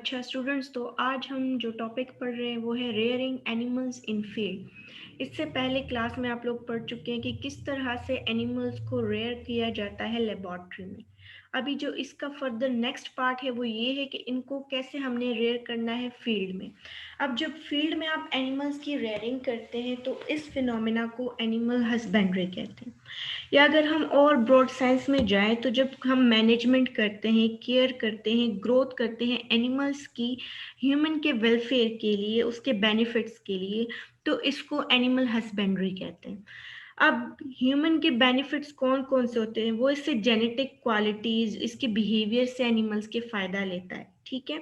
अच्छा स्टूडेंट्स, तो आज हम जो टॉपिक पढ़ रहे हैं वो है रेयरिंग एनिमल्स इन फील्ड। इससे पहले क्लास में आप लोग पढ़ चुके हैं कि किस तरह से एनिमल्स को रेयर किया जाता है लेबोरेटरी में। अभी जो इसका फर्दर नेक्स्ट पार्ट है वो ये है कि इनको कैसे हमने रेयर करना है फील्ड में। अब जब फील्ड में आप एनिमल्स की रेयरिंग करते हैं तो इस फिनोमेना को एनिमल हस्बेंड्री कहते हैं। या अगर हम और ब्रॉड सेंस में जाएं तो जब हम मैनेजमेंट करते हैं, केयर करते हैं, ग्रोथ करते हैं एनिमल्स की ह्यूमन के वेलफेयर के लिए, उसके बेनिफिट्स के लिए, तो इसको एनिमल हस्बेंड्री कहते हैं। अब ह्यूमन के बेनिफिट्स कौन कौन से होते हैं? वो इससे जेनेटिक क्वालिटीज, इसके बिहेवियर से एनिमल्स के फायदा लेता है, ठीक है।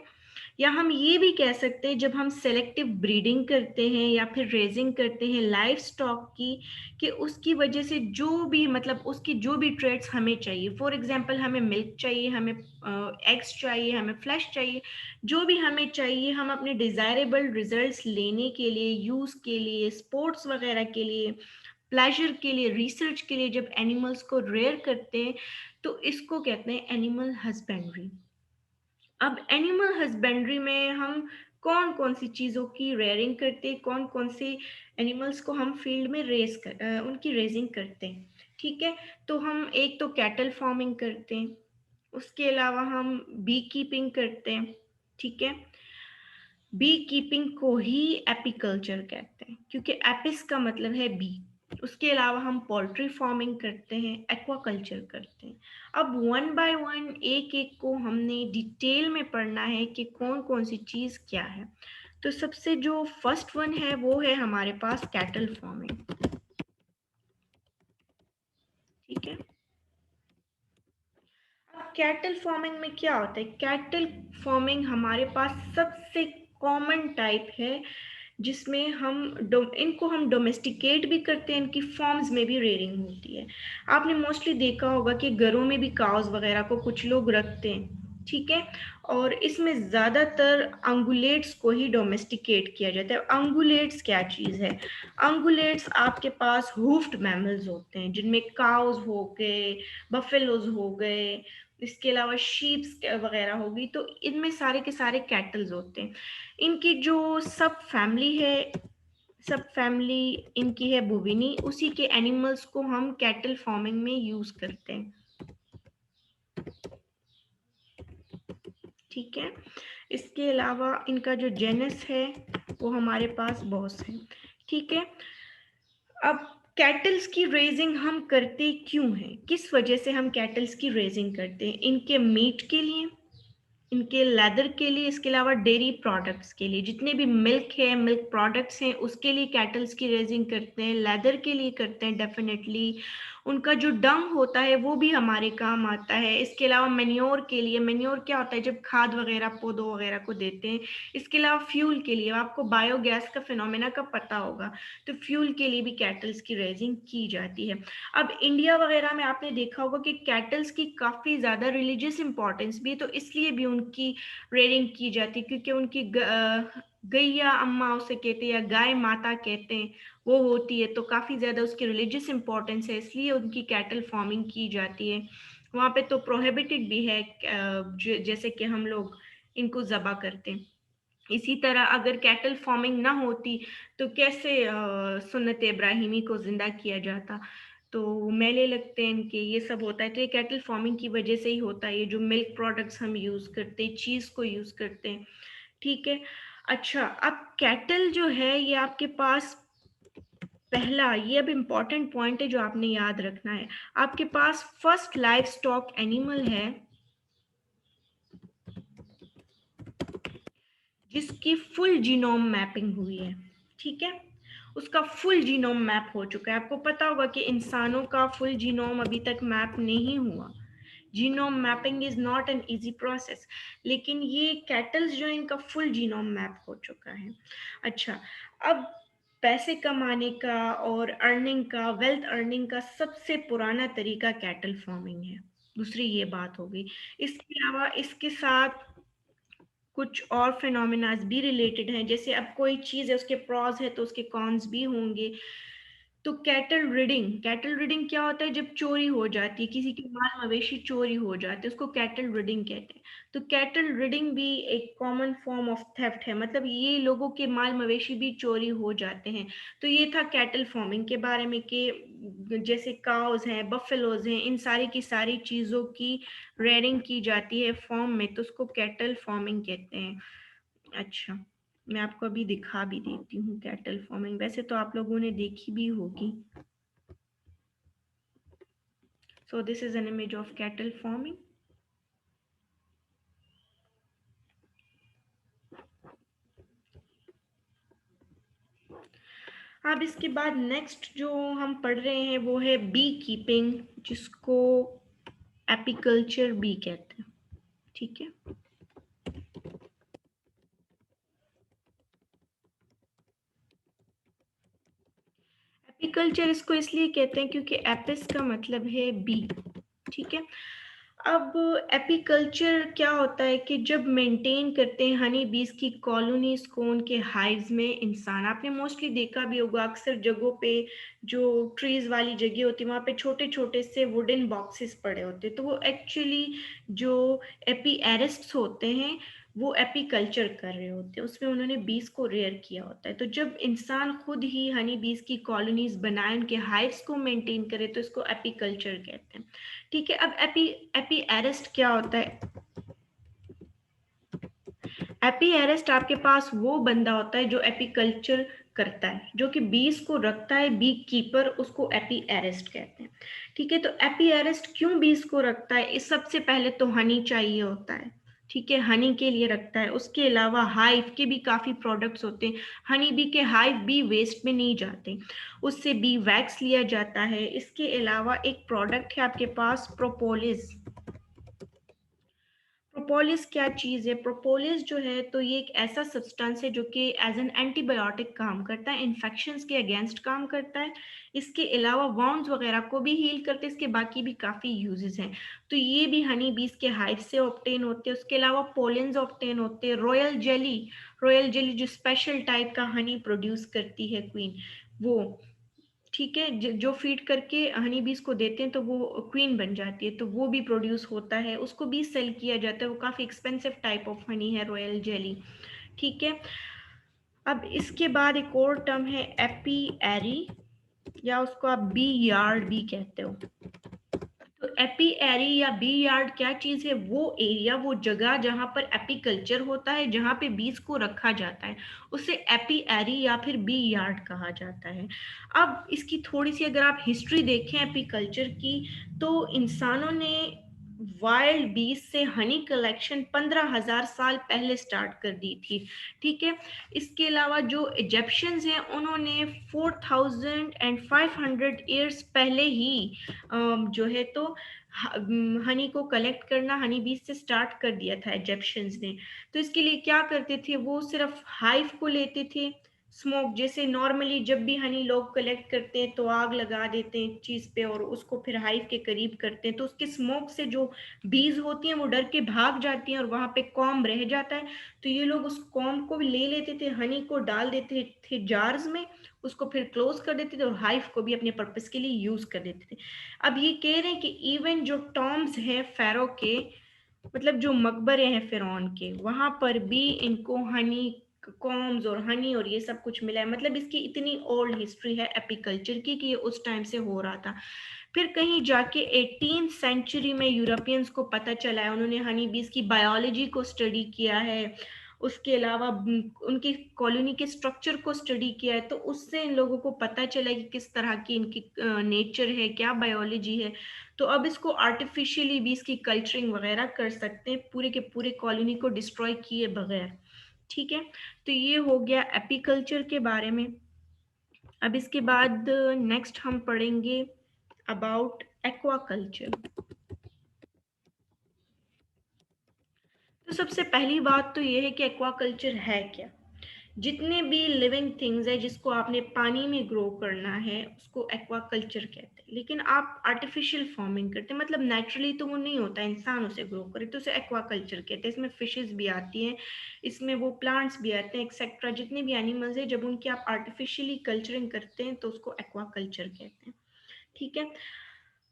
या हम ये भी कह सकते हैं जब हम सेलेक्टिव ब्रीडिंग करते हैं या फिर रेजिंग करते हैं लाइफ स्टॉक की, कि उसकी वजह से जो भी मतलब उसकी जो भी ट्रेड्स हमें चाहिए, फॉर एग्जांपल हमें मिल्क चाहिए, हमें एग्स चाहिए, हमें फ्लैश चाहिए, जो भी हमें चाहिए, हम अपने डिजायरेबल रिजल्ट्स लेने के लिए, यूज के लिए, स्पोर्ट्स वगैरह के लिए, प्लेजर के लिए, रिसर्च के लिए जब एनिमल्स को रेयर करते हैं तो इसको कहते हैं एनिमल हस्बेंड्री। अब एनिमल हस्बेंड्री में हम कौन कौन सी चीज़ों की रेयरिंग करते हैं, कौन कौन से एनिमल्स को हम फील्ड में उनकी रेजिंग करते हैं, ठीक है। तो हम एक तो कैटल फार्मिंग करते हैं, उसके अलावा हम बी कीपिंग करते हैं, ठीक है। बी कीपिंग को ही एपिकल्चर कहते हैं क्योंकि एपिस का मतलब है बी। उसके अलावा हम पोल्ट्री फार्मिंग करते हैं, एक्वाकल्चर करते हैं। अब वन बाय वन एक एक को हमने डिटेल में पढ़ना है कि कौन कौन सी चीज क्या है। तो सबसे जो फर्स्ट वन है वो है हमारे पास कैटल फार्मिंग, ठीक है। अब कैटल फार्मिंग में क्या होता है? कैटल फार्मिंग हमारे पास सबसे कॉमन टाइप है जिसमें इनको हम डोमेस्टिकेट भी करते हैं, इनकी फॉर्म्स में भी रेयरिंग होती है। आपने मोस्टली देखा होगा कि घरों में भी काउस वगैरह को कुछ लोग रखते हैं, ठीक है। और इसमें ज़्यादातर अंगुलेट्स को ही डोमेस्टिकेट किया जाता है। अंगुलेट्स क्या चीज़ है? अंगुलेट्स आपके पास हुफ्ड मैमल्स होते हैं जिनमें काउस हो गए, बफेलोज हो गए, इसके अलावा शीप्स वगैरह होगी, तो इनमें सारे के सारे कैटल्स होते हैं। इनकी जो सब फैमिली है, सब फैमिली इनकी है बोविनी, उसी के एनिमल्स को हम कैटल फार्मिंग में यूज करते हैं, ठीक है। इसके अलावा इनका जो जेनस है वो हमारे पास बॉस है, ठीक है। अब कैटल्स की रेजिंग हम करते क्यों हैं, किस वजह से हम कैटल्स की रेजिंग करते हैं? इनके मीट के लिए, इनके लेदर के लिए, इसके अलावा डेयरी प्रोडक्ट्स के लिए, जितने भी मिल्क है, मिल्क प्रोडक्ट्स हैं, उसके लिए कैटल्स की रेजिंग करते हैं। लेदर के लिए करते हैं डेफिनेटली। उनका जो डंग होता है वो भी हमारे काम आता है। इसके अलावा मेन्योर के लिए, मेन्योर क्या होता है? जब खाद वगैरह पौधों वगैरह को देते हैं। इसके अलावा फ्यूल के लिए, आपको बायोगैस का फिनोमेना का पता होगा, तो फ्यूल के लिए भी कैटल्स की रेजिंग की जाती है। अब इंडिया वगैरह में आपने देखा होगा कि कैटल्स की काफी ज्यादा रिलीजियस इंपॉर्टेंस भी है, तो इसलिए भी उनकी रेयरिंग की जाती है क्योंकि उनकी गैया अम्मा उसे कहते हैं या गाय माता कहते हैं, वो होती है, तो काफी ज्यादा उसकी रिलीजियस इंपॉर्टेंस है, इसलिए उनकी कैटल फार्मिंग की जाती है। वहां पे तो प्रोहिबिटेड भी है, जैसे कि हम लोग इनको जबा करते हैं। इसी तरह अगर कैटल फार्मिंग ना होती तो कैसे सुन्नत इब्राहिमी को जिंदा किया जाता? तो मेले लगते हैं इनके, ये सब होता है, तो ये कैटल फार्मिंग की वजह से ही होता है। ये जो मिल्क प्रोडक्ट्स हम यूज करते हैं, चीज को यूज करते हैं, ठीक है। अच्छा, अब कैटल जो है ये आपके पास, पहला ये अब इम्पोर्टेंट पॉइंट है जो आपने याद रखना है, आपके पास फर्स्ट लाइफ स्टॉक एनिमल है जिसकी फुल जीनोम मैपिंग हुई है, ठीक है। उसका फुल जीनोम मैप हो चुका है। आपको पता होगा कि इंसानों का फुल जीनोम अभी तक मैप नहीं हुआ। Genome mapping is not an easy process, लेकिन ये कैटल्स जो है इनका फुल जीनोम मैप हो चुका है। अच्छा, अब पैसे कमाने का और अर्निंग का, वेल्थ अर्निंग का सबसे पुराना तरीका कैटल फार्मिंग है। दूसरी ये बात हो गई। इसके अलावा इसके साथ कुछ और फिनोमिनाज भी रिलेटेड हैं, जैसे अब कोई चीज़ है उसके प्रॉज है तो उसके कॉन्स भी होंगे। तो कैटल रीडिंग क्या होता है? जब चोरी हो जाती है, किसी के माल मवेशी चोरी हो जाते हैं, उसको कैटल रीडिंग कहते हैं। तो कैटल रीडिंग भी एक कॉमन फॉर्म ऑफ थेफ्ट है, मतलब ये लोगों के माल मवेशी भी चोरी हो जाते हैं। तो ये था कैटल फार्मिंग के बारे में कि जैसे काउज हैं, बफेलोज हैं, इन सारी की सारी चीजों की रेयरिंग की जाती है फॉर्म में, तो उसको कैटल फार्मिंग कहते हैं। अच्छा, मैं आपको अभी दिखा भी देती हूँ कैटल फार्मिंग, वैसे तो आप लोगों ने देखी भी होगी। So this is an image of cattle farming. अब इसके बाद नेक्स्ट जो हम पढ़ रहे हैं वो है बी कीपिंग, जिसको एपिकल्चर बी कहते हैं। ठीक है, एपिकल्चर इसको इसलिए कहते हैं क्योंकि एपिस का मतलब है बी। ठीक है, अब एपीकल्चर क्या होता है कि जब मेंटेन करते हैं हनी बीज की कॉलोनीज को उनके हाइव्स में इंसान, आपने मोस्टली देखा भी होगा अक्सर जगहों पे जो ट्रीज वाली जगह होती है वहां पे छोटे छोटे से वुडन बॉक्सेस पड़े होते हैं, तो वो एक्चुअली जो एपी एरिस्ट्स होते हैं वो एपीकल्चर कर रहे होते हैं, उसमें उन्होंने बीज को रेयर किया होता है। तो जब इंसान खुद ही हनी बीज की कॉलोनीज बनाए, उनके हाइव्स को मेंटेन करे, तो इसको एपीकल्चर कहते हैं। ठीक है, अब एपी एपी एरेस्ट क्या होता है? एपी एरेस्ट आपके पास वो बंदा होता है जो एपीकल्चर करता है, जो कि बीज को रखता है, बी कीपर, उसको एपी एरेस्ट कहते हैं। ठीक है, तो एपी एरेस्ट क्यों बीज को रखता है? इस सबसे पहले तो हनी चाहिए होता है। ठीक है, हनी के लिए रखता है, उसके अलावा हाइव के भी काफी प्रोडक्ट्स होते हैं। हनी बी के हाइव बी वेस्ट में नहीं जाते, उससे बी वैक्स लिया जाता है। इसके अलावा एक प्रोडक्ट है आपके पास प्रोपोलिस। प्रोपोलिस क्या चीज है? प्रोपोलिस जो है तो ये एक ऐसा सब्सटेंस है जो कि एज एन एंटीबायोटिक काम करता है, इन्फेक्शंस के अगेंस्ट काम करता है। इसके अलावा वाउंड्स वगैरह को भी हील करते हैं, इसके बाकी भी काफी यूजेस हैं। तो ये भी हनी बीज के हाइव से ऑब्टेन होते हैं। उसके अलावा पोलेंस ऑब्टेन होते हैं। रॉयल जेली जो स्पेशल टाइप का हनी प्रोड्यूस करती है क्वीन, वो, ठीक है, जो फीड करके हनी बीज को देते हैं तो वो क्वीन बन जाती है, तो वो भी प्रोड्यूस होता है, उसको भी सेल किया जाता है। वो काफी एक्सपेंसिव टाइप ऑफ हनी है, रॉयल जेली। ठीक है, अब इसके बाद एक और टर्म है एपी एरी, या उसको आप बी यार्ड भी कहते हो। तो एपी एरी या बी यार्ड क्या चीज है? वो एरिया, वो जगह जहां पर एपीकल्चर होता है, जहां पे बीज को रखा जाता है, उसे एपी एरी या फिर बी यार्ड कहा जाता है। अब इसकी थोड़ी सी अगर आप हिस्ट्री देखें एपीकल्चर की, तो इंसानों ने वाइल्ड बीज से हनी कलेक्शन 15,000 साल पहले स्टार्ट कर दी थी। ठीक है, इसके अलावा जो इजिप्शियंस हैं उन्होंने 4,500 ईयर्स पहले ही जो है तो हनी को कलेक्ट करना हनी बीज से स्टार्ट कर दिया था इजिप्शियंस ने। तो इसके लिए क्या करते थे? वो सिर्फ हाइव को लेते थे, स्मोक, जैसे नॉर्मली जब भी हनी लोग कलेक्ट करते हैं तो आग लगा देते हैं चीज पे और उसको फिर हाइव के करीब करते हैं, तो उसके स्मोक से जो बीज होती हैं वो डर के भाग जाती हैं और वहां पे कॉम रह जाता है। तो ये लोग उस कॉम को भी ले लेते थे, हनी को डाल देते थे जार्स में, उसको फिर क्लोज कर देते थे और हाइव को भी अपने पर्पस के लिए यूज कर देते थे। अब ये कह रहे हैं कि इवन जो टॉम्स हैं फेरो के, मतलब जो मकबरे हैं फिरौन के, वहां पर भी इनको हनी कॉम्स और हनी और ये सब कुछ मिला है। मतलब इसकी इतनी ओल्ड हिस्ट्री है एपीकल्चर की कि ये उस टाइम से हो रहा था। फिर कहीं जाके 18th सेंचुरी में यूरोपियंस को पता चला है, उन्होंने हनी बीज की बायोलॉजी को स्टडी किया है, उसके अलावा उनकी कॉलोनी के स्ट्रक्चर को स्टडी किया है, तो उससे इन लोगों को पता चला कि किस तरह की इनकी नेचर है, क्या बायोलॉजी है। तो अब इसको आर्टिफिशियली भी इसकी कल्चरिंग वगैरह कर सकते हैं, पूरे के पूरे कॉलोनी को डिस्ट्रॉय किए बगैर। ठीक है, तो ये हो गया एपीकल्चर के बारे में। अब इसके बाद नेक्स्ट हम पढ़ेंगे अबाउट एक्वाकल्चर। तो सबसे पहली बात तो ये है कि एक्वाकल्चर है क्या। जितने भी लिविंग थिंग्स है जिसको आपने पानी में ग्रो करना है उसको एक्वाकल्चर कहते हैं। लेकिन आप आर्टिफिशियल फार्मिंग करते हैं, मतलब नेचुरली तो वो नहीं होता, इंसान उसे ग्रो करे तो उसे एक्वाकल्चर कहते हैं। इसमें फिशेस भी आती हैं, इसमें वो प्लांट्स भी आते हैं, एक्सेट्रा जितने भी एनिमल्स हैं, जब उनकी आप आर्टिफिशियली कल्चरिंग करते हैं तो उसको एक्वाकल्चर कहते हैं। ठीक है,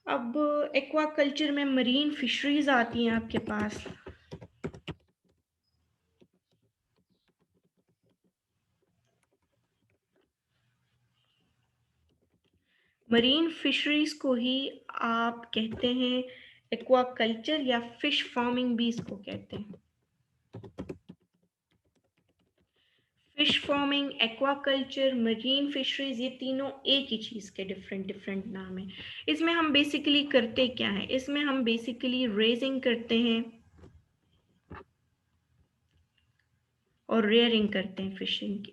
अब एक्वाकल्चर में मरीन फिशरीज आती हैं आपके पास। मरीन फिशरीज को ही आप कहते हैं एक्वाकल्चर, या फिश फार्मिंग भी इसको कहते हैं। Fish farming, aquaculture, marine fisheries, ये तीनों एक ही चीज़ के डिफरेंट डिफरेंट नाम है। इसमें हम बेसिकली करते क्या है, इसमें हम बेसिकली रेजिंग करते हैं और रेयरिंग करते हैं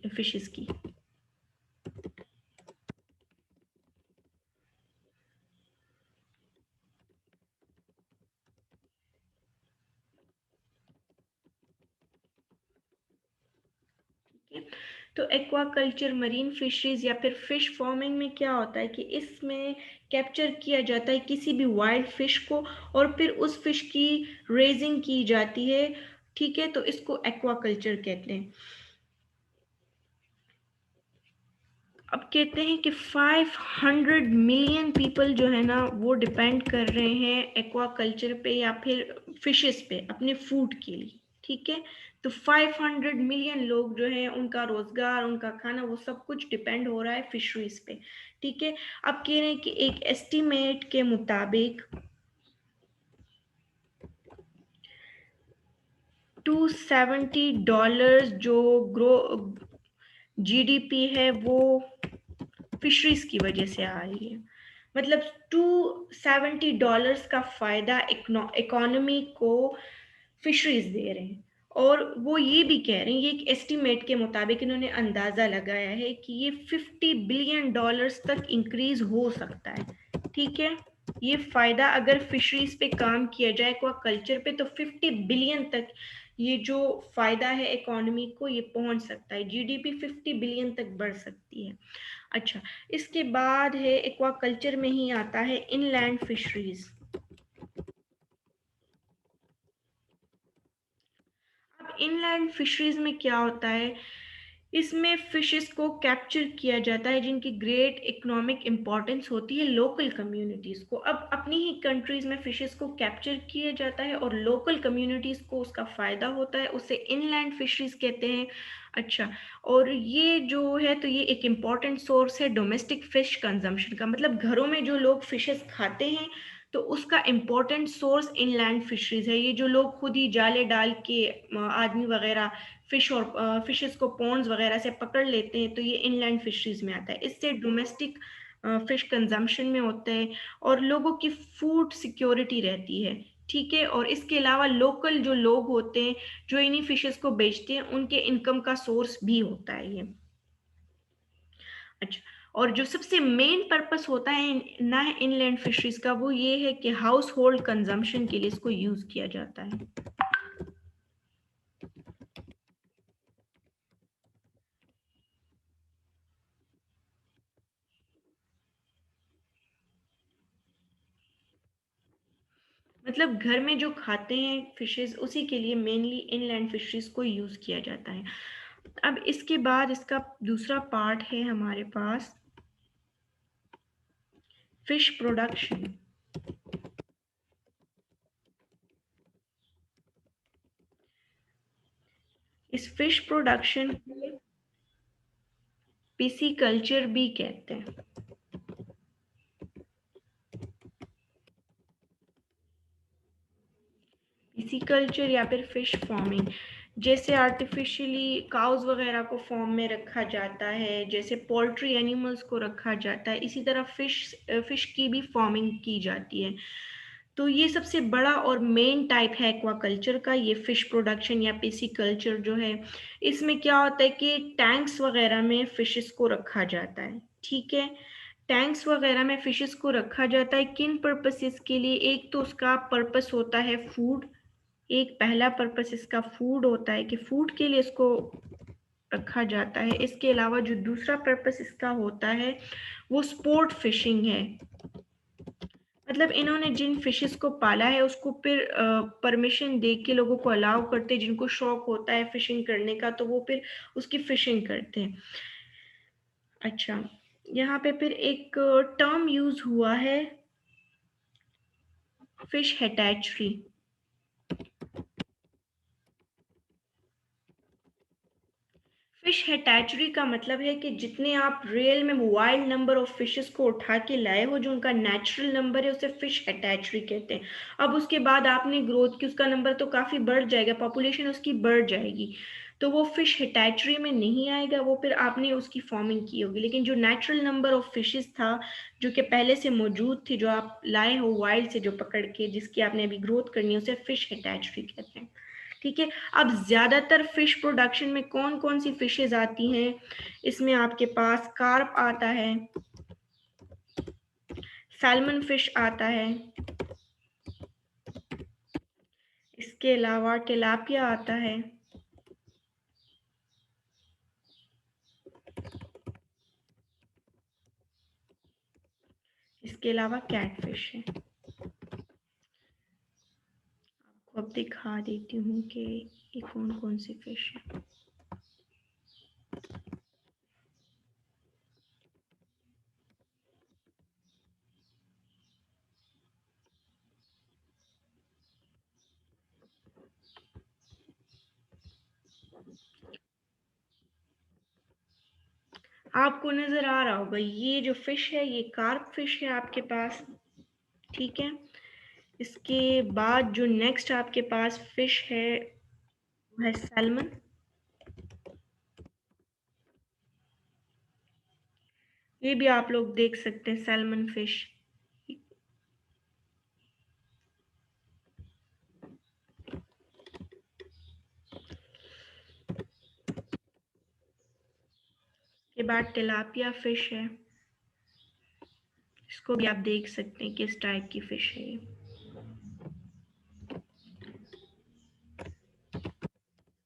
फिशेस की। तो एक्वाकल्चर, मरीन फिशरीज या फिर फिश फार्मिंग में क्या होता है कि इसमें कैप्चर किया जाता है किसी भी वाइल्ड फिश को और फिर उस फिश की रेजिंग की जाती है। ठीक है, तो इसको एक्वाकल्चर कहते हैं। अब कहते हैं कि 500 मिलियन पीपल जो है ना वो डिपेंड कर रहे हैं एक्वाकल्चर पे या फिर फिशेस पे अपने फूड के लिए। ठीक है, तो 500 मिलियन लोग जो है उनका रोजगार, उनका खाना, वो सब कुछ डिपेंड हो रहा है फिशरीज पे। ठीक है, अब कह रहे हैं कि एक एस्टिमेट के मुताबिक $270 जो ग्रो जीडीपी है वो फिशरीज की वजह से आ रही है। मतलब $270 का फायदा इकोनॉमी को फिशरीज दे रहे हैं। और वो ये भी कह रहे हैं, ये एक एस्टिमेट के मुताबिक इन्होंने अंदाजा लगाया है कि ये $50 बिलियन तक इंक्रीज हो सकता है। ठीक है, ये फायदा अगर फिशरीज पे काम किया जाए एक्वाकल्चर पे तो 50 बिलियन तक ये जो फायदा है इकोनॉमी को ये पहुंच सकता है, जीडीपी 50 बिलियन तक बढ़ सकती है। अच्छा, इसके बाद है एक्वाकल्चर में ही आता है इनलैंड फिशरीज। अब इनलैंड फिशरीज में क्या होता है, इसमें फिशेस को कैप्चर किया जाता है जिनकी ग्रेट इकोनॉमिक इंपॉर्टेंस होती है लोकल कम्युनिटीज को। अब अपनी ही कंट्रीज में फिशेस को कैप्चर किया जाता है और लोकल कम्युनिटीज को उसका फायदा होता है, उसे इनलैंड फिशरीज कहते हैं। अच्छा, और ये जो है तो ये एक इम्पॉर्टेंट सोर्स है डोमेस्टिक फिश कंजम्पशन का, मतलब घरों में जो लोग फिशेस खाते हैं तो उसका इम्पोर्टेंट सोर्स इनलैंड फिशरीज है। ये जो लोग खुद ही जाले डाल के आदमी वगैरह फिश और फिशेस को पॉन्ड्स वगैरह से पकड़ लेते हैं, तो ये इनलैंड फिशरीज में आता है। इससे डोमेस्टिक फिश कंजम्पशन में होता है और लोगों की फूड सिक्योरिटी रहती है। ठीक है, और इसके अलावा लोकल जो लोग होते हैं जो इन्हीं फिशेस को बेचते हैं उनके इनकम का सोर्स भी होता है ये। अच्छा, और जो सबसे मेन पर्पस होता है ना इनलैंड फिशरीज का वो ये है कि हाउस होल्ड कंजम्पशन के लिए इसको यूज किया जाता है। मतलब घर में जो खाते हैं फिशेस उसी के लिए मेनली इनलैंड फिशरीज को यूज किया जाता है। अब इसके बाद इसका दूसरा पार्ट है हमारे पास फिश प्रोडक्शन। इस फिश प्रोडक्शन को पिसीकल्चर भी कहते हैं। पिसीकल्चर या फिर फिश फार्मिंग, जैसे आर्टिफिशियली काउज वगैरह को फॉर्म में रखा जाता है, जैसे पोल्ट्री एनिमल्स को रखा जाता है, इसी तरह फिश की भी फार्मिंग की जाती है। तो ये सबसे बड़ा और मेन टाइप है एक्वाकल्चर का, ये फिश प्रोडक्शन या पिसीकल्चर जो है। इसमें क्या होता है कि टैंक्स वगैरह में फिशेस को रखा जाता है। ठीक है, टैंक्स वगैरह में फिशेस को रखा जाता है किन पर्पसेस के लिए, एक तो उसका पर्पस होता है फूड। एक पहला पर्पस इसका फूड होता है कि फूड के लिए इसको रखा जाता है। इसके अलावा जो दूसरा पर्पस इसका होता है वो स्पोर्ट फिशिंग है। मतलब इन्होंने जिन फिशेस को पाला है उसको फिर परमिशन दे के लोगों को अलाउ करते हैं, जिनको शौक होता है फिशिंग करने का तो वो फिर उसकी फिशिंग करते हैं। अच्छा, यहाँ पे फिर एक टर्म यूज हुआ है फिश हैचेरी। फिश हैचेरी का मतलब है कि जितने आप रियल में वाइल्ड नंबर ऑफ फिशेस को उठा के लाए हो, जो उनका नेचुरल नंबर है उसे फिश हैचेरी कहते हैं। अब उसके बाद आपने ग्रोथ की, उसका नंबर तो काफ़ी बढ़ जाएगा, पॉपुलेशन उसकी बढ़ जाएगी, तो वो फिश हैचेरी में नहीं आएगा, वो फिर आपने उसकी फार्मिंग की होगी। लेकिन जो नेचुरल नंबर ऑफ फिशेस था जो कि पहले से मौजूद थी, जो आप लाए हो वाइल्ड से जो पकड़ के, जिसकी आपने अभी ग्रोथ करनी है, उसे फिश हैचेरी कहते हैं। ठीक है, अब ज्यादातर फिश प्रोडक्शन में कौन कौन सी फिशेज आती हैं? इसमें आपके पास कार्प आता है, सैल्मन फिश आता है, इसके अलावा टिलापिया आता है, इसके अलावा कैटफिश है। आपको अब दिखा देती हूँ कि ये कौन कौन सी फिश है। आपको नजर आ रहा होगा ये जो फिश है ये कार्प फिश है आपके पास। ठीक है, इसके बाद जो नेक्स्ट आपके पास फिश है वो है सैल्मन। ये भी आप लोग देख सकते हैं सैल्मन फिश। के बाद टिलापिया फिश है, इसको भी आप देख सकते हैं किस टाइप की फिश है ये।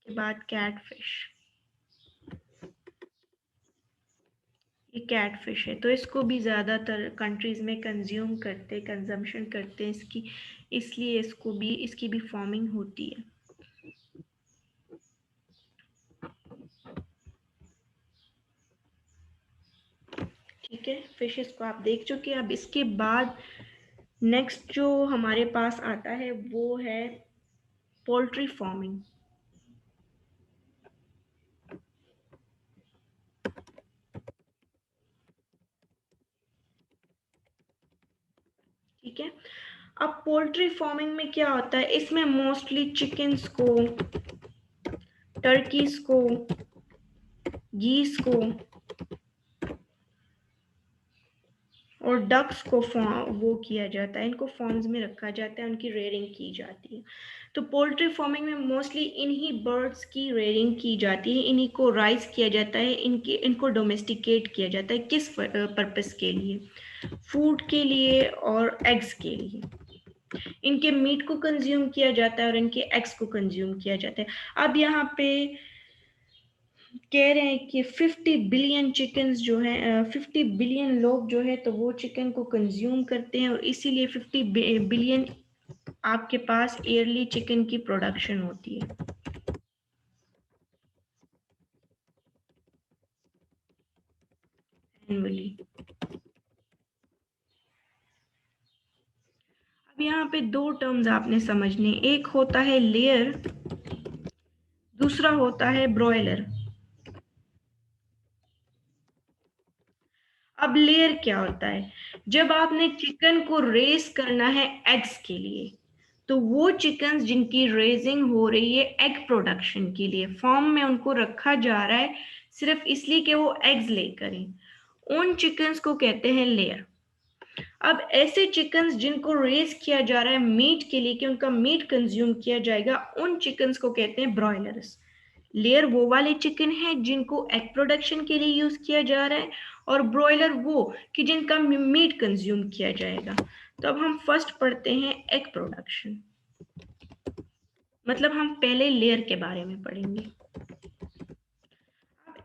के बाद कैट फिश, ये कैट फिश है, तो इसको भी ज़्यादातर कंट्रीज़ में कंज्यूम करते, कंजम्पशन करते हैं इसकी, इसलिए इसको भी, इसकी भी फार्मिंग होती है। ठीक है, फिशेस को आप देख चुके हैं। अब इसके बाद नेक्स्ट जो हमारे पास आता है वो है पोल्ट्री फार्मिंग। ठीक है, अब पोल्ट्री फार्मिंग में क्या होता है, इसमें मोस्टली चिकन्स को, टर्कीज को, गीस को और डक्स को वो किया जाता है, इनको फॉर्म्स में रखा जाता है, उनकी रेयरिंग की जाती है। तो पोल्ट्री फार्मिंग में मोस्टली इन्हीं बर्ड्स की रेयरिंग की जाती है, इन्हीं को राइज किया जाता है, इनको डोमेस्टिकेट किया जाता है। किस पर्पस के लिए? फूड के लिए और एग्स के लिए। इनके मीट को कंज्यूम किया जाता है और इनके एग्स को कंज्यूम किया जाता है। अब यहाँ पे कह रहे हैं कि 50 बिलियन चिकन्स जो है, 50 बिलियन लोग जो है तो वो चिकन को कंज्यूम करते हैं, और इसीलिए 50 बिलियन आपके पास ईयरली चिकन की प्रोडक्शन होती है एनुअली। अब यहाँ पे दो टर्म्स आपने समझने, एक होता है लेयर, दूसरा होता है ब्रॉयलर। अब लेयर क्या होता है? जब आपने चिकन को रेस करना है एग्स के लिए, तो वो चिकन्स जिनकी रेजिंग हो रही है एग प्रोडक्शन के लिए, फॉर्म में उनको रखा जा रहा है सिर्फ इसलिए कि वो एग्स ले करें, उन चिकन्स को कहते हैं लेयर। अब ऐसे चिकन्स जिनको रेज किया जा रहा है मीट के लिए कि उनका मीट कंज्यूम किया जाएगा, उन चिकन्स को कहते हैं ब्रॉयलर्स। लेयर वो वाले चिकन है जिनको एग प्रोडक्शन के लिए यूज किया जा रहा है, और ब्रॉयलर वो कि जिनका मीट कंज्यूम किया जाएगा। तो अब हम फर्स्ट पढ़ते हैं एग प्रोडक्शन, मतलब हम पहले लेयर के बारे में पढ़ेंगे।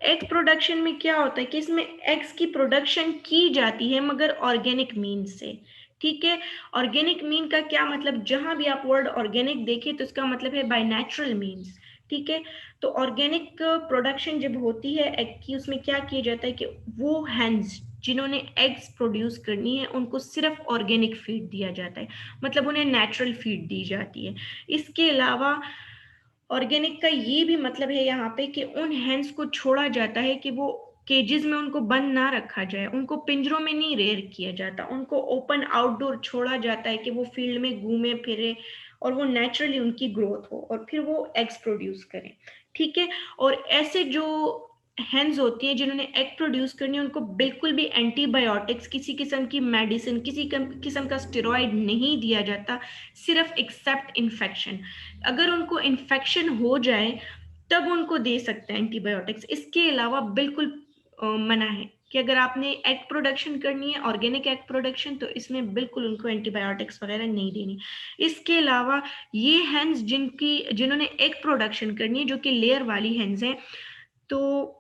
एग प्रोडक्शन में क्या होता है कि इसमें एग्स की प्रोडक्शन की जाती है मगर ऑर्गेनिक मीन से, ठीक है। ऑर्गेनिक मीन का क्या मतलब, जहां भी आप वर्ड ऑर्गेनिक देखें तो इसका मतलब है बाय नेचुरल मीन्स, ठीक है। तो ऑर्गेनिक प्रोडक्शन जब होती है एग की, उसमें क्या किया जाता है कि वो हैंड्स जिन्होंने एग्स प्रोड्यूस करनी है उनको सिर्फ ऑर्गेनिक फीड दिया जाता है, मतलब उन्हें नेचुरल फीड दी जाती है। इसके अलावा ऑर्गेनिक का ये भी मतलब है यहाँ पे कि उन हैंड्स को छोड़ा जाता है कि वो केजेस में उनको बंद ना रखा जाए, उनको पिंजरों में नहीं रेयर किया जाता, उनको ओपन आउटडोर छोड़ा जाता है कि वो फील्ड में घूमे फिरे और वो नेचुरली उनकी ग्रोथ हो और फिर वो एग्स प्रोड्यूस करें, ठीक है। और ऐसे जो हैंड्स होती हैं जिन्होंने एग प्रोड्यूस करनी है उनको बिल्कुल भी एंटीबायोटिक्स, किसी किस्म की मेडिसिन, किसी किस्म का स्टेरॉइड नहीं दिया जाता, सिर्फ एक्सेप्ट इन्फेक्शन। अगर उनको इन्फेक्शन हो जाए तब उनको दे सकते हैं एंटीबायोटिक्स, इसके अलावा बिल्कुल मना है कि अगर आपने एग प्रोडक्शन करनी है, ऑर्गेनिक एग प्रोडक्शन, तो इसमें बिल्कुल उनको एंटीबायोटिक्स वगैरह नहीं देनी। इसके अलावा ये हैंस जिन्होंने एग प्रोडक्शन करनी है, जो कि लेयर वाली हैंस हैं, तो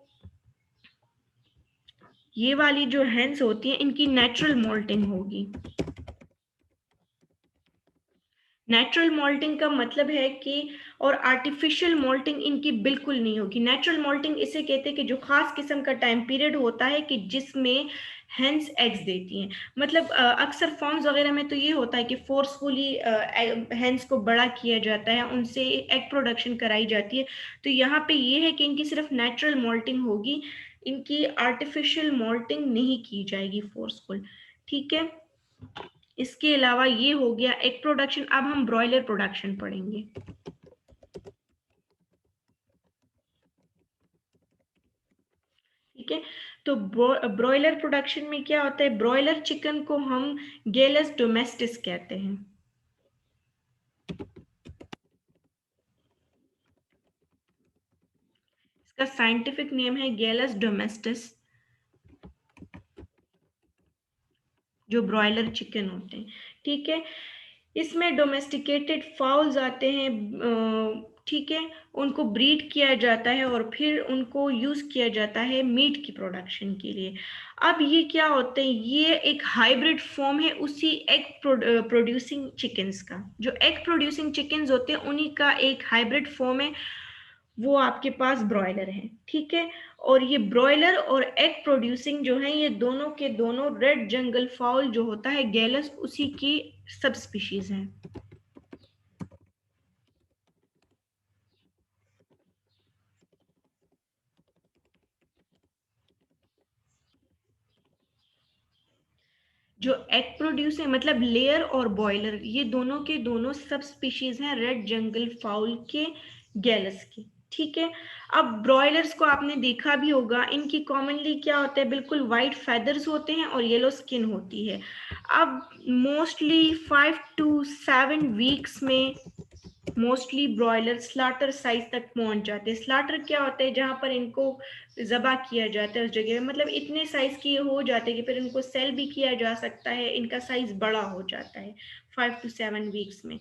ये वाली जो हैंस होती हैं इनकी नेचुरल मोल्टिंग होगी। नेचुरल मोल्टिंग का मतलब है कि, और आर्टिफिशियल मोल्टिंग इनकी बिल्कुल नहीं होगी। नेचुरल मोल्टिंग इसे कहते हैं कि जो खास किस्म का टाइम पीरियड होता है कि जिसमें हेंस एग्स देती हैं, मतलब अक्सर फॉर्म्स वगैरह में तो ये होता है कि फोर्सफुली हेंस को बड़ा किया जाता है, उनसे एग प्रोडक्शन कराई जाती है। तो यहाँ पे ये है कि इनकी सिर्फ नेचुरल मोल्टिंग होगी, इनकी आर्टिफिशियल मोल्टिंग नहीं की जाएगी फोर्सफुल, ठीक है। इसके अलावा ये हो गया एग प्रोडक्शन। अब हम ब्रॉयलर प्रोडक्शन पढ़ेंगे, ठीक है। तो ब्रॉयलर प्रोडक्शन में क्या होता है, ब्रॉयलर चिकन को हम गेलस डोमेस्टिस कहते हैं। इसका साइंटिफिक नेम है गेलस डोमेस्टिस, जो ब्रॉयलर चिकन होते हैं, ठीक है। इसमें डोमेस्टिकेटेड फाउल्स आते हैं, ठीक है, उनको ब्रीड किया जाता है और फिर उनको यूज किया जाता है मीट की प्रोडक्शन के लिए। अब ये क्या होते हैं, ये एक हाइब्रिड फॉर्म है उसी एग प्रोड्यूसिंग चिकन्स का। जो एग प्रोड्यूसिंग चिकन्स होते हैं उन्हीं का एक हाइब्रिड फॉर्म है, वो आपके पास ब्रॉयलर है, ठीक है। और ये ब्रॉयलर और एग प्रोड्यूसिंग जो है, ये दोनों के दोनों रेड जंगल फाउल जो होता है गैलस, उसी की सब स्पीशीज हैं। जो एग प्रोड्यूस है मतलब लेयर और बॉयलर, ये दोनों के दोनों सब स्पीशीज हैं रेड जंगल फाउल के, गैलस की, ठीक है। अब ब्रॉयलर्स को आपने देखा भी होगा, इनकी कॉमनली क्या होता है, बिल्कुल वाइट फेदर्स होते हैं और येलो स्किन होती है। अब मोस्टली 5 to 7 वीक्स में मोस्टली ब्रॉयलर स्लाटर साइज तक पहुंच जाते हैं। स्लाटर क्या होता है, जहां पर इनको जबा किया जाता है उस जगह में, मतलब इतने साइज की हो जाते हैं कि फिर इनको सेल भी किया जा सकता है, इनका साइज बड़ा हो जाता है 5 to 7 वीक्स में।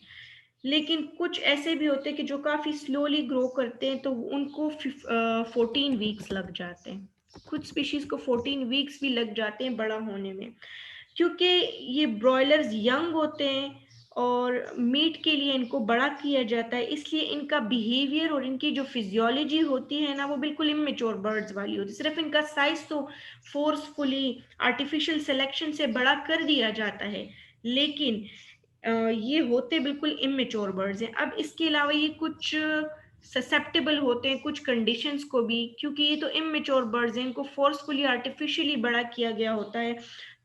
लेकिन कुछ ऐसे भी होते हैं कि जो काफी स्लोली ग्रो करते हैं, तो उनको 14 वीक्स लग जाते हैं। कुछ स्पीशीज को 14 वीक्स भी लग जाते हैं बड़ा होने में, क्योंकि ये ब्रॉयलर्स यंग होते हैं और मीट के लिए इनको बड़ा किया जाता है, इसलिए इनका बिहेवियर और इनकी जो फिजियोलॉजी होती है ना, वो बिल्कुल इमेच्योर बर्ड्स वाली होती है। सिर्फ इनका साइज तो फोर्सफुली आर्टिफिशियल सिलेक्शन से बड़ा कर दिया जाता है, लेकिन ये होते बिल्कुल इमेच्योर बर्ड्स हैं। अब इसके अलावा ये कुछ ससेप्टेबल होते हैं कुछ कंडीशंस को भी, क्योंकि ये तो इमेच्योर बर्ड्स हैं, इनको फोर्सफुली आर्टिफिशियली बड़ा किया गया होता है,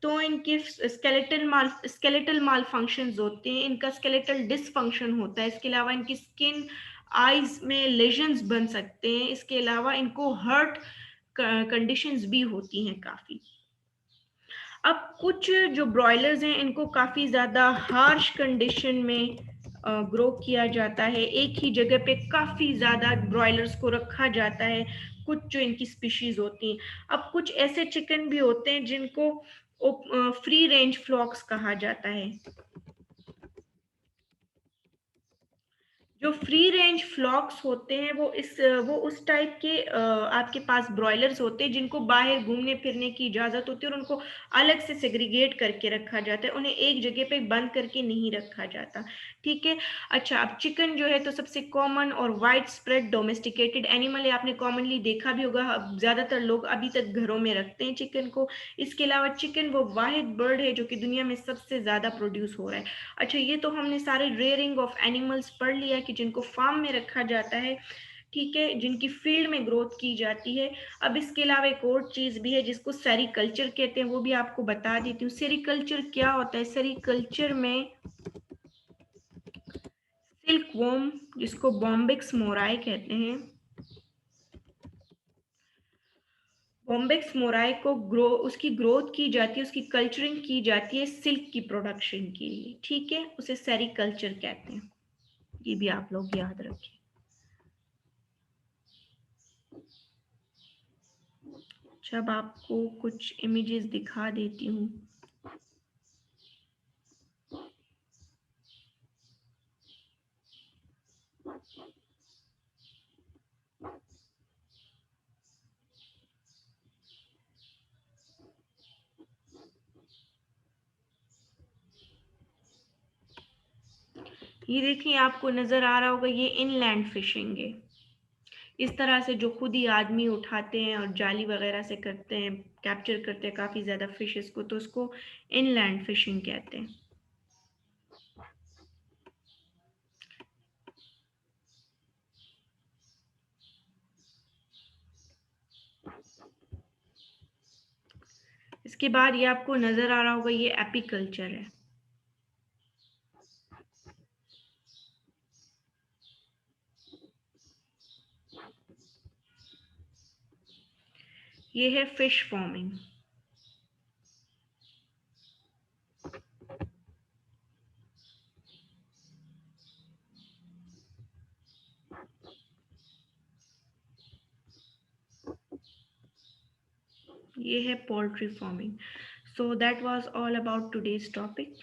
तो इनके स्केलेटल माल फंक्शंस होते हैं, इनका स्केलेटल डिसफंक्शन होता है। इसके अलावा इनकी स्किन, आईज में लेजन्स बन सकते हैं। इसके अलावा इनको हर्ट कंडीशंस भी होती हैं काफी। अब कुछ जो ब्रॉयलर्स हैं इनको काफी ज्यादा हार्श कंडीशन में ग्रो किया जाता है, एक ही जगह पे काफी ज्यादा ब्रॉयलर्स को रखा जाता है, कुछ जो इनकी स्पीशीज होती हैं। अब कुछ ऐसे चिकन भी होते हैं जिनको फ्री रेंज फ्लॉक्स कहा जाता है। जो फ्री रेंज फ्लॉक्स होते हैं वो उस टाइप के आपके पास ब्रॉयलर्स होते हैं जिनको बाहर घूमने फिरने की इजाजत होती है और उनको अलग से सेग्रीगेट करके रखा जाता है, उन्हें एक जगह पे बंद करके नहीं रखा जाता। ठीक है। अच्छा, अब चिकन जो है तो सबसे कॉमन और वाइड स्प्रेड डोमेस्टिकेटेड एनिमल है, आपने कॉमनली देखा भी होगा, ज्यादातर लोग अभी तक घरों में रखते हैं चिकन को। इसके अलावा चिकन वो वाहिद बर्ड है जो कि दुनिया में सबसे ज्यादा प्रोड्यूस हो रहा है। अच्छा, ये तो हमने सारे रेयरिंग ऑफ एनिमल्स पढ़ लिया कि जिनको फार्म में रखा जाता है, ठीक है, जिनकी फील्ड में ग्रोथ की जाती है। अब इसके अलावा एक और चीज भी है जिसको सेरिकल्चर कहते हैं, वो भी आपको बता देती हूँ। सेरिकल्चर क्या होता है? सेरिकल्चर में सिल्क वॉर्म, जिसको बॉम्बिक्स मोराई कहते हैं, बॉम्बिक्स मोराई को उसकी ग्रोथ की जाती है, उसकी कल्चरिंग की जाती है सिल्क की प्रोडक्शन के लिए। ठीक है, उसे सेरिकल्चर कहते हैं, ये भी आप लोग याद रखें। जब आपको कुछ इमेजेस दिखा देती हूँ। ये देखिए, आपको नजर आ रहा होगा, ये इनलैंड फिशिंग है। इस तरह से जो खुद ही आदमी उठाते हैं और जाली वगैरह से करते हैं, कैप्चर करते हैं काफी ज्यादा फिशेस को, तो उसको इनलैंड फिशिंग कहते हैं। इसके बाद ये आपको नजर आ रहा होगा, ये एपीकल्चर है। ये है फिश फार्मिंग। ये है poultry farming. So that was all about today's topic.